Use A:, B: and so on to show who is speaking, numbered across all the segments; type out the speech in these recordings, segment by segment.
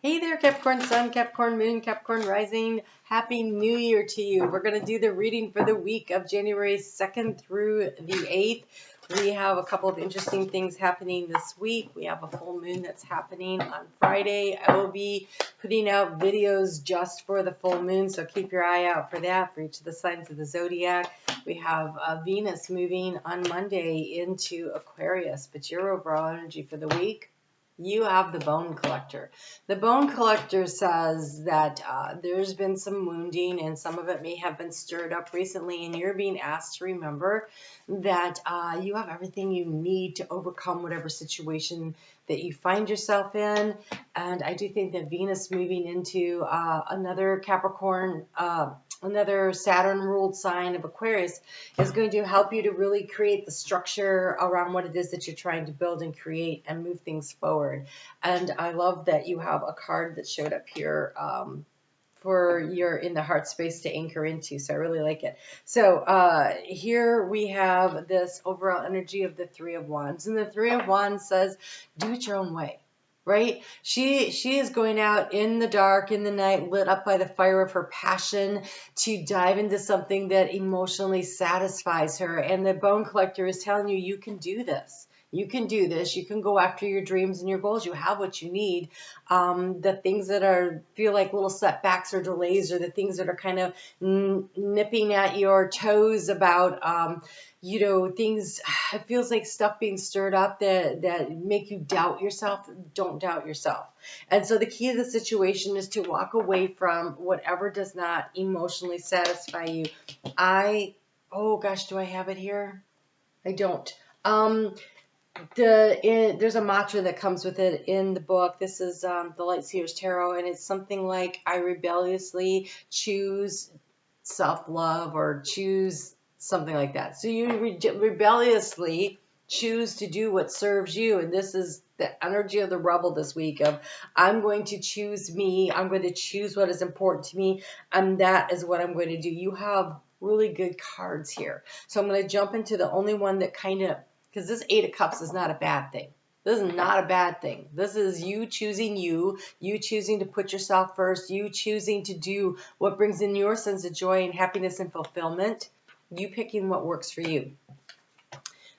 A: Hey there, Capricorn Sun, Capricorn Moon, Capricorn Rising. Happy New Year to you. We're going to do the reading for the week of January 2nd through the 8th. We have a couple of interesting things happening this week. We have a full moon that's happening on Friday. I will be putting out videos just for the full moon, so keep your eye out for that for each of the signs of the zodiac. We have Venus moving on Monday into Aquarius, but your overall energy for the week, you have the Bone Collector. The Bone Collector says that there's been some wounding and some of it may have been stirred up recently, and you're being asked to remember that you have everything you need to overcome whatever situation that you find yourself in. And I do think that Venus moving into another Capricorn, another Saturn-ruled sign of Aquarius is going to help you to really create the structure around what it is that you're trying to build and create and move things forward. And I love that you have a card that showed up here for you're in the heart space to anchor into. So I really like it. So here we have this overall energy of the Three of Wands. And the Three of Wands says, do it your own way. Right? She is going out in the dark, in the night, lit up by the fire of her passion to dive into something that emotionally satisfies her. And the Bone Collector is telling you, you can do this. You can do this. You can go after your dreams and your goals. You have what you need. The things that feel like little setbacks or delays, or the things that are kind of nipping at your toes about, things, it feels like stuff being stirred up that make you doubt yourself. Don't doubt yourself. And so the key to the situation is to walk away from whatever does not emotionally satisfy you. Oh gosh, do I have it here? I don't. There's a mantra that comes with it in the book. This is the Light Seer's Tarot, and it's something like, I rebelliously choose self-love, or choose something like that. So you rebelliously choose to do what serves you, and this is the energy of the rebel this week of, I'm going to choose me, I'm going to choose what is important to me, and that is what I'm going to do. You have really good cards here. So I'm going to jump into the only one that kind of, because this Eight of Cups is not a bad thing. This is not a bad thing. This is you choosing you choosing to put yourself first, you choosing to do what brings in your sense of joy and happiness and fulfillment, you picking what works for you.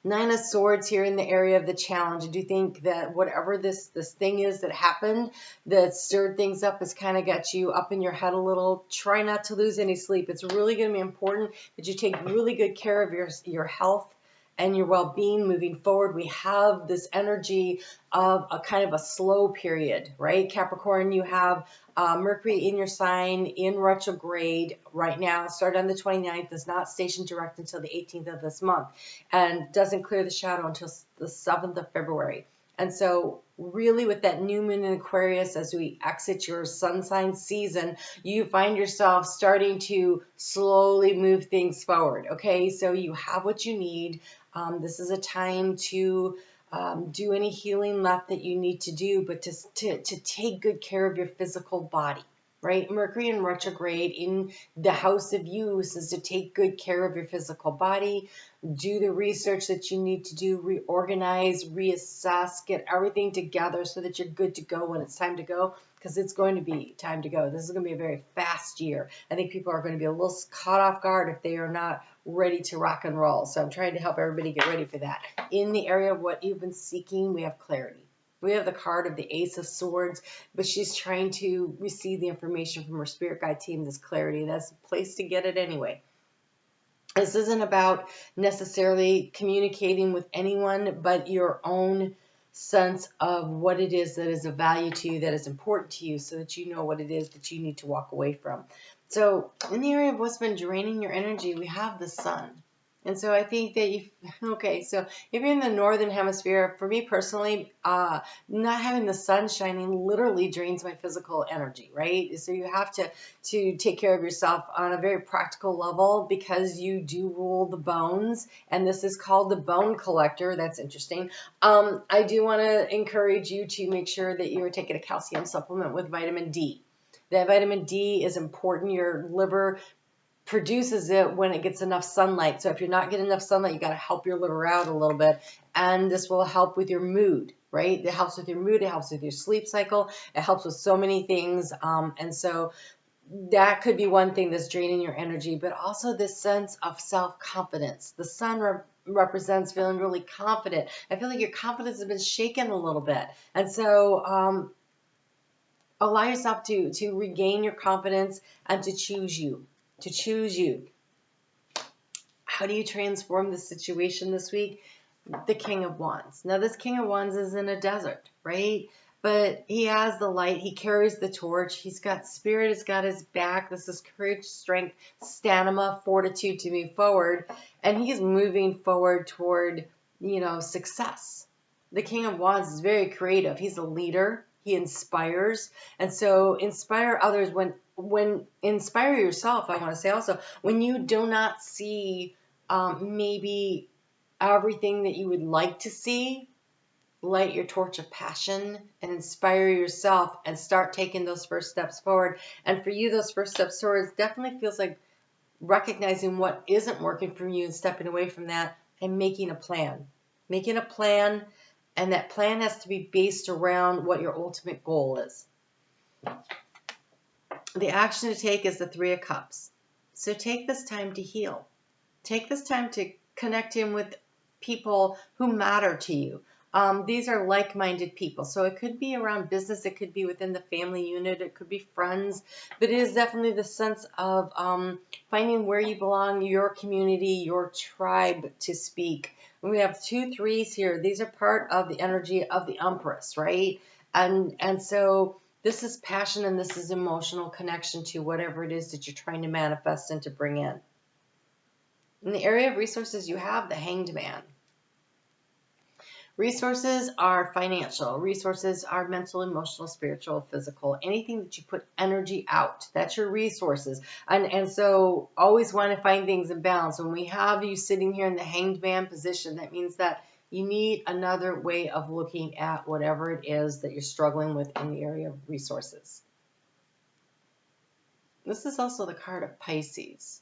A: Nine of Swords here in the area of the challenge. I do think that whatever this thing is that happened, that stirred things up, has kind of got you up in your head a little. Try not to lose any sleep. It's really going to be important that you take really good care of your health and your well-being moving forward. We have this energy of a kind of a slow period, right? Capricorn, you have Mercury in your sign in retrograde right now. It started on the 29th, is not stationed direct until the 18th of this month, and doesn't clear the shadow until the 7th of February. And so really with that new moon in Aquarius, as we exit your sun sign season, you find yourself starting to slowly move things forward. Okay, so you have what you need. This is a time to do any healing left that you need to do, but to take good care of your physical body. Right? Mercury in retrograde in the house of use is to take good care of your physical body, do the research that you need to do, reorganize, reassess, get everything together so that you're good to go when it's time to go, because it's going to be time to go. This is going to be a very fast year. I think people are going to be a little caught off guard if they are not ready to rock and roll. So I'm trying to help everybody get ready for that. In the area of what you've been seeking, we have clarity. We have the card of the Ace of Swords, but she's trying to receive the information from her spirit guide team, this clarity. That's the place to get it anyway. This isn't about necessarily communicating with anyone, but your own sense of what it is that is of value to you, that is important to you, so that you know what it is that you need to walk away from. So in the area of what's been draining your energy, we have the sun. And so I think that so if you're in the northern hemisphere, for me personally, not having the sun shining literally drains my physical energy, right? So you have to take care of yourself on a very practical level, because you do rule the bones, and this is called the Bone Collector. That's interesting. I do want to encourage you to make sure that you are taking a calcium supplement with vitamin D. That vitamin D is important. Your liver produces it when it gets enough sunlight. So if you're not getting enough sunlight, you got to help your liver out a little bit, and this will help with your mood. right? It helps with your mood. It helps with your sleep cycle. It helps with so many things. And so that could be one thing that's draining your energy, but also this sense of self-confidence. The sun represents feeling really confident. I feel like your confidence has been shaken a little bit. And so allow yourself to regain your confidence and to choose you. To choose you. How do you transform the situation this week? The King of Wands. Now, this King of Wands is in a desert, right? But he has the light. He carries the torch. He's got spirit. Has got his back. This is courage, strength, stamina, fortitude to move forward. And he's moving forward toward, success. The King of Wands is very creative. He's a leader. He inspires. And so inspire others when inspire yourself, I want to say also, when you do not see maybe everything that you would like to see, light your torch of passion and inspire yourself and start taking those first steps forward. And for you, those first steps forward definitely feels like recognizing what isn't working for you and stepping away from that and making a plan. Making a plan, and that plan has to be based around what your ultimate goal is. The action to take is the Three of Cups. So take this time to heal. Take this time to connect in with people who matter to you. These are like-minded people. So it could be around business. It could be within the family unit. It could be friends. But it is definitely the sense of finding where you belong, your community, your tribe to speak. And we have 2 3s here. These are part of the energy of the Empress, right? And so this is passion and this is emotional connection to whatever it is that you're trying to manifest and to bring in. In the area of resources, you have the Hanged Man. Resources are financial. Resources are mental, emotional, spiritual, physical. Anything that you put energy out, that's your resources. And so always want to find things in balance. When we have you sitting here in the Hanged Man position, that means that you need another way of looking at whatever it is that you're struggling with in the area of resources. This is also the card of Pisces.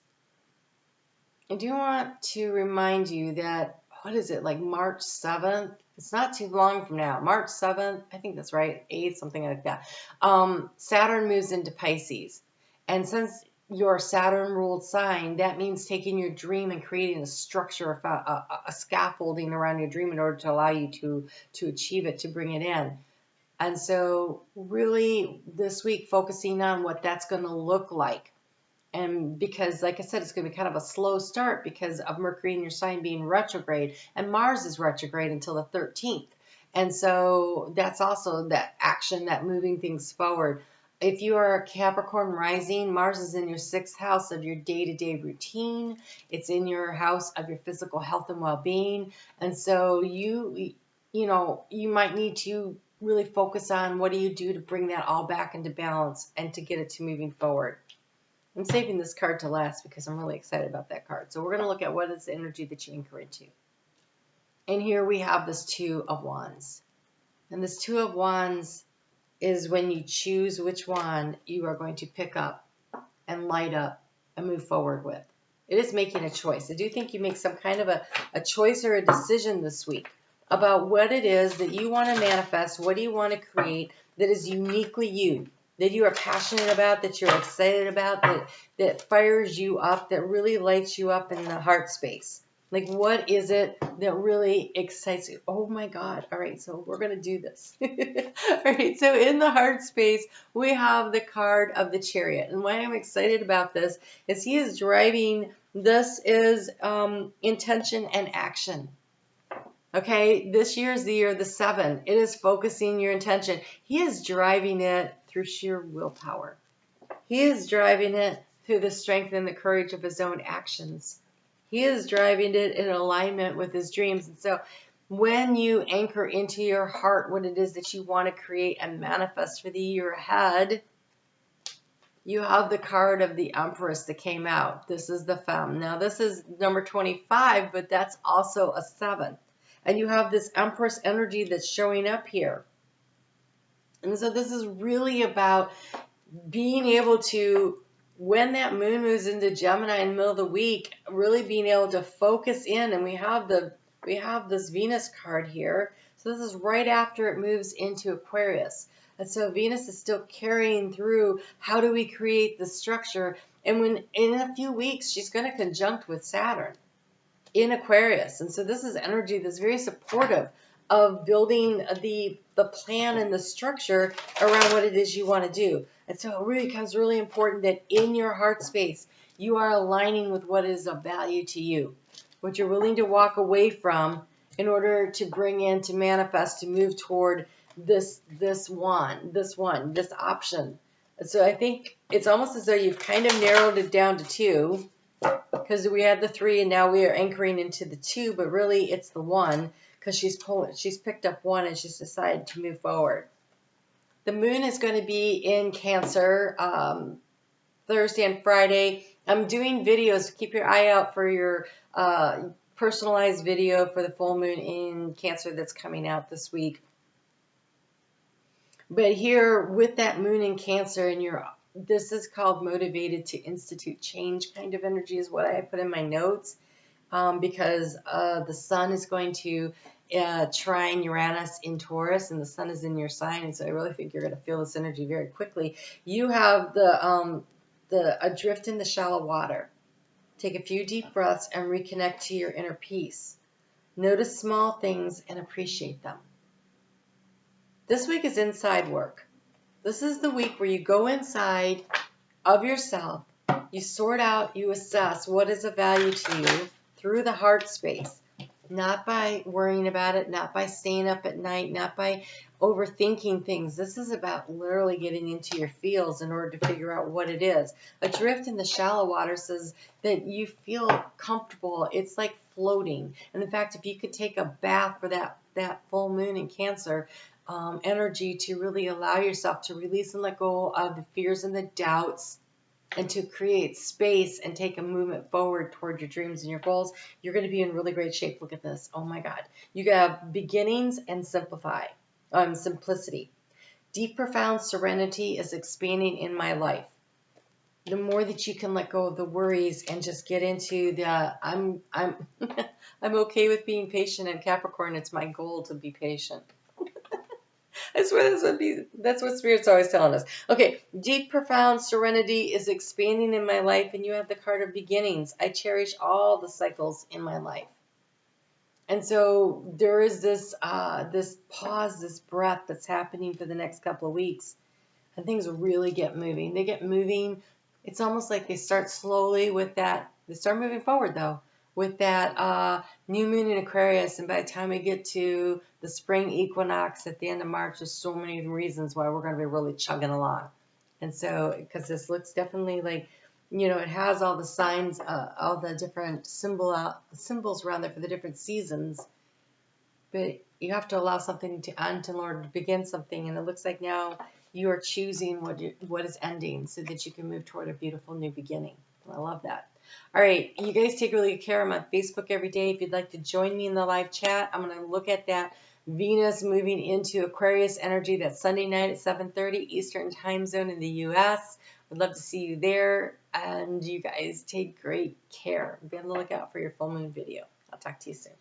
A: I do want to remind you that, what is it, like March 7th? It's not too long from now. March 7th, I think that's right, 8th, something like that. Saturn moves into Pisces. And since your Saturn-ruled sign, that means taking your dream and creating a structure, a scaffolding around your dream in order to allow you to achieve it, to bring it in. And so really this week focusing on what that's going to look like. And because, like I said, it's going to be kind of a slow start because of Mercury in your sign being retrograde. And Mars is retrograde until the 13th. And so that's also that action, that moving things forward. If you are a Capricorn rising, Mars is in your 6th house of your day-to-day routine. It's in your house of your physical health and well-being. And so you might need to really focus on what do you do to bring that all back into balance and to get it to moving forward. I'm saving this card to last because I'm really excited about that card. So we're going to look at what is the energy that you anchor into. And here we have this 2 of Wands. And this 2 of Wands is when you choose which wand you are going to pick up and light up and move forward with. It is making a choice. I do think you make some kind of a choice or a decision this week about what it is that you want to manifest, what do you want to create that is uniquely you, that you are passionate about, that you're excited about, that fires you up, that really lights you up in the heart space. Like, what is it that really excites you? Oh my God. All right, so we're going to do this. All right, so in the heart space, we have the card of the Chariot. And why I'm excited about this is he is driving, this is intention and action. Okay, this year is the year of the 7. It is focusing your intention. He is driving it through sheer willpower. He is driving it through the strength and the courage of his own actions. He is driving it in alignment with his dreams. And so when you anchor into your heart what it is that you want to create and manifest for the year ahead, you have the card of the Empress that came out. This is the Femme. Now this is number 25, but that's also a 7. And you have this Empress energy that's showing up here. And so this is really about being able to, when that moon moves into Gemini in the middle of the week, really being able to focus in. And we have this Venus card here. So this is right after it moves into Aquarius. And so Venus is still carrying through, how do we create the structure? And when in a few weeks, she's going to conjunct with Saturn in Aquarius. And so this is energy that's very supportive of building the plan and the structure around what it is you want to do. And so it really becomes really important that in your heart space, you are aligning with what is of value to you, what you're willing to walk away from in order to bring in, to manifest, to move toward this option. And so I think it's almost as though you've kind of narrowed it down to 2, because we had the 3 and now we are anchoring into the 2, but really it's the 1, because she's picked up 1 and she's decided to move forward. The moon is going to be in Cancer Thursday and Friday. I'm doing videos. Keep your eye out for your personalized video for the full moon in Cancer that's coming out this week. But here with that moon in Cancer, and this is called motivated to institute change kind of energy is what I put in my notes, because the sun is going to trine Uranus in Taurus, and the sun is in your sign, and so I really think you're going to feel this energy very quickly. You have the adrift in the shallow water. Take a few deep breaths and reconnect to your inner peace. Notice small things and appreciate them. This week is inside work. This is the week where you go inside of yourself, you sort out, you assess what is of value to you through the heart space, not by worrying about it, not by staying up at night, not by overthinking things. This is about literally getting into your feels in order to figure out what it is. Adrift in the shallow water says that you feel comfortable. It's like floating. And in fact, if you could take a bath for that full moon in Cancer, energy to really allow yourself to release and let go of the fears and the doubts, and to create space and take a movement forward toward your dreams and your goals, you're going to be in really great shape. Look at this. Oh my God. You have beginnings and simplicity. Deep, profound serenity is expanding in my life. The more that you can let go of the worries and just get into the I'm okay with being patient, and Capricorn, it's my goal to be patient. I swear that's what Spirit's always telling us. Okay, deep, profound serenity is expanding in my life, and you have the card of beginnings. I cherish all the cycles in my life. And so there is this pause, this breath that's happening for the next couple of weeks, and things really get moving. They get moving. It's almost like they start slowly with that. They start moving forward, though, with that new moon in Aquarius. And by the time we get to the spring equinox at the end of March, there's so many reasons why we're going to be really chugging along. And so, because this looks definitely like, it has all the signs, all the different symbols around there for the different seasons. But you have to allow something to end in order to begin something. And it looks like now you are choosing what is ending so that you can move toward a beautiful new beginning. I love that. All right, you guys take really good care. I'm on Facebook every day. If you'd like to join me in the live chat, I'm going to look at that Venus moving into Aquarius energy that Sunday night at 7:30 Eastern Time Zone in the U.S. Would love to see you there. And you guys take great care. Be on the lookout for your full moon video. I'll talk to you soon.